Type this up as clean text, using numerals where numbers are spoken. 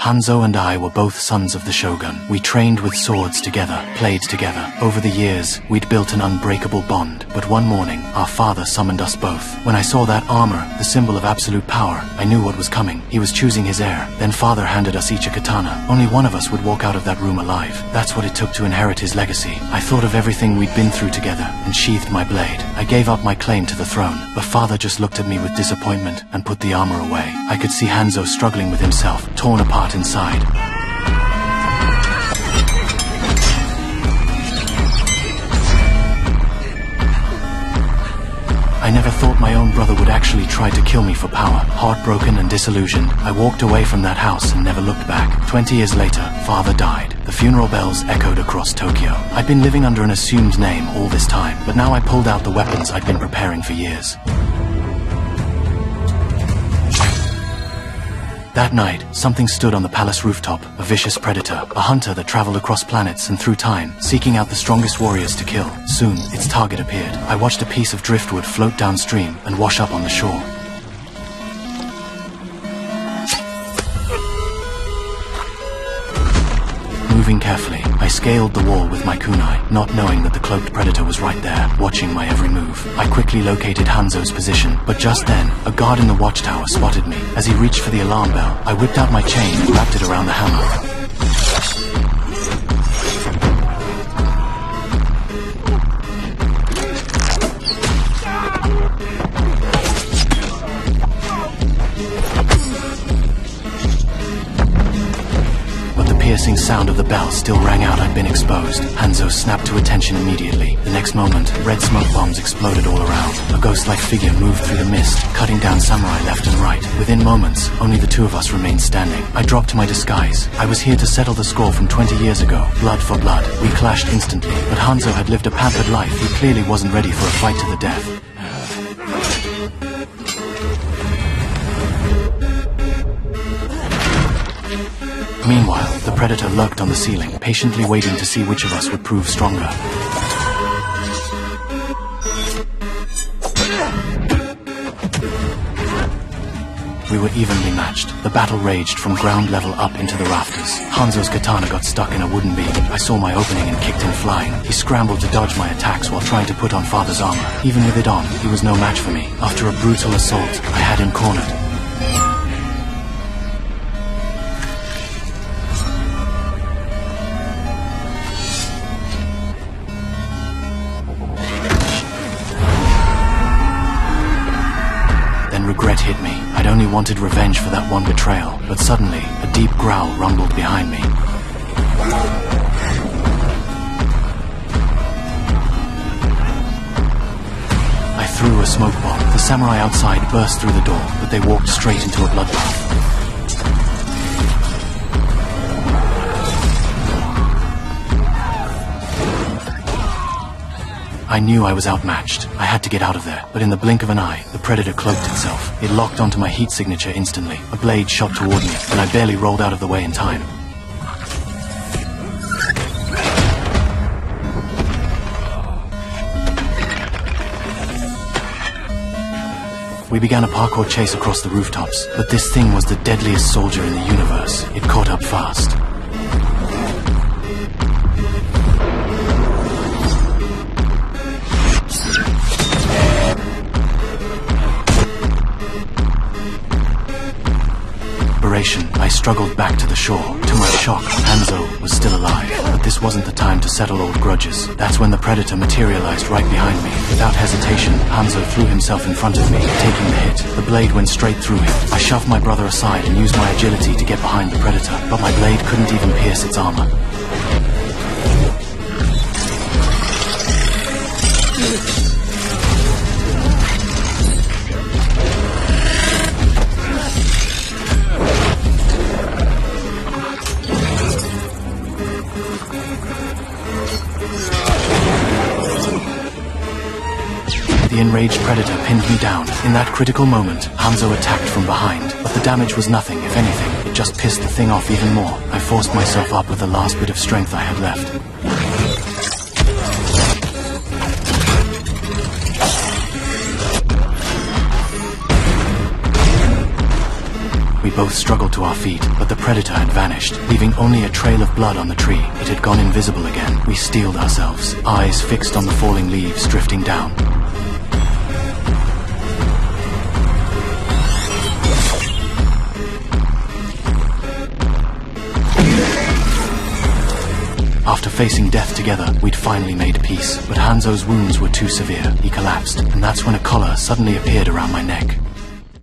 Hanzo and I were both sons of the Shogun. We trained with swords together, played together. Over the years, we'd built an unbreakable bond. But one morning, our father summoned us both. When I saw that armor, the symbol of absolute power, I knew what was coming. He was choosing his heir. Then father handed us each a katana. Only one of us would walk out of that room alive. That's what it took to inherit his legacy. I thought of everything we'd been through together and sheathed my blade. I gave up my claim to the throne, but father just looked at me with disappointment and put the armor away. I could see Hanzo struggling with himself, torn apart inside. I never thought my own brother would actually try to kill me for power. Heartbroken and disillusioned, I walked away from that house and never looked back. 20 years later, father died. The funeral bells echoed across Tokyo. I'd been living under an assumed name all this time, but now I pulled out the weapons I'd been preparing for years. That night, something stood on the palace rooftop, a vicious predator, a hunter that traveled across planets and through time, seeking out the strongest warriors to kill. Soon, its target appeared. I watched a piece of driftwood float downstream and wash up on the shore. Moving carefully, I scaled the wall with my kunai, not knowing that the cloaked predator was right there, watching my every move. I quickly located Hanzo's position, but just then, a guard in the watchtower spotted me. As he reached for the alarm bell, I whipped out my chain and wrapped it around the hammer. The piercing sound of the bell still rang out. I'd been exposed. Hanzo snapped to attention immediately. The next moment, red smoke bombs exploded all around. A ghost-like figure moved through the mist, cutting down samurai left and right. Within moments, only the two of us remained standing. I dropped my disguise. I was here to settle the score from 20 years ago. Blood for blood. We clashed instantly, but Hanzo had lived a pampered life. He clearly wasn't ready for a fight to the death. Meanwhile, the predator lurked on the ceiling, patiently waiting to see which of us would prove stronger. We were evenly matched. The battle raged from ground level up into the rafters. Hanzo's katana got stuck in a wooden beam. I saw my opening and kicked him flying. He scrambled to dodge my attacks while trying to put on father's armor. Even with it on, he was no match for me. After a brutal assault, I had him cornered. Regret hit me. I'd only wanted revenge for that one betrayal, but suddenly, a deep growl rumbled behind me. I threw a smoke bomb. The samurai outside burst through the door, but they walked straight into a bloodbath. I knew I was outmatched. I had to get out of there, but in the blink of an eye, the predator cloaked itself. It locked onto my heat signature instantly. A blade shot toward me, and I barely rolled out of the way in time. We began a parkour chase across the rooftops, but this thing was the deadliest soldier in the universe. It caught up fast. I struggled back to the shore. To my shock, Hanzo was still alive. But this wasn't the time to settle old grudges. That's when the predator materialized right behind me. Without hesitation, Hanzo threw himself in front of me, taking the hit. The blade went straight through him. I shoved my brother aside and used my agility to get behind the predator, but my blade couldn't even pierce its armor. The enraged predator pinned me down. In that critical moment, Hanzo attacked from behind. But the damage was nothing, if anything. It just pissed the thing off even more. I forced myself up with the last bit of strength I had left. We We both struggled to our feet, but the predator had vanished, leaving only a trail of blood on the tree. It had gone invisible again. We steeled ourselves, eyes fixed on the falling leaves drifting down. After facing death together, we'd finally made peace. But Hanzo's wounds were too severe. He collapsed, and that's when a collar suddenly appeared around my neck.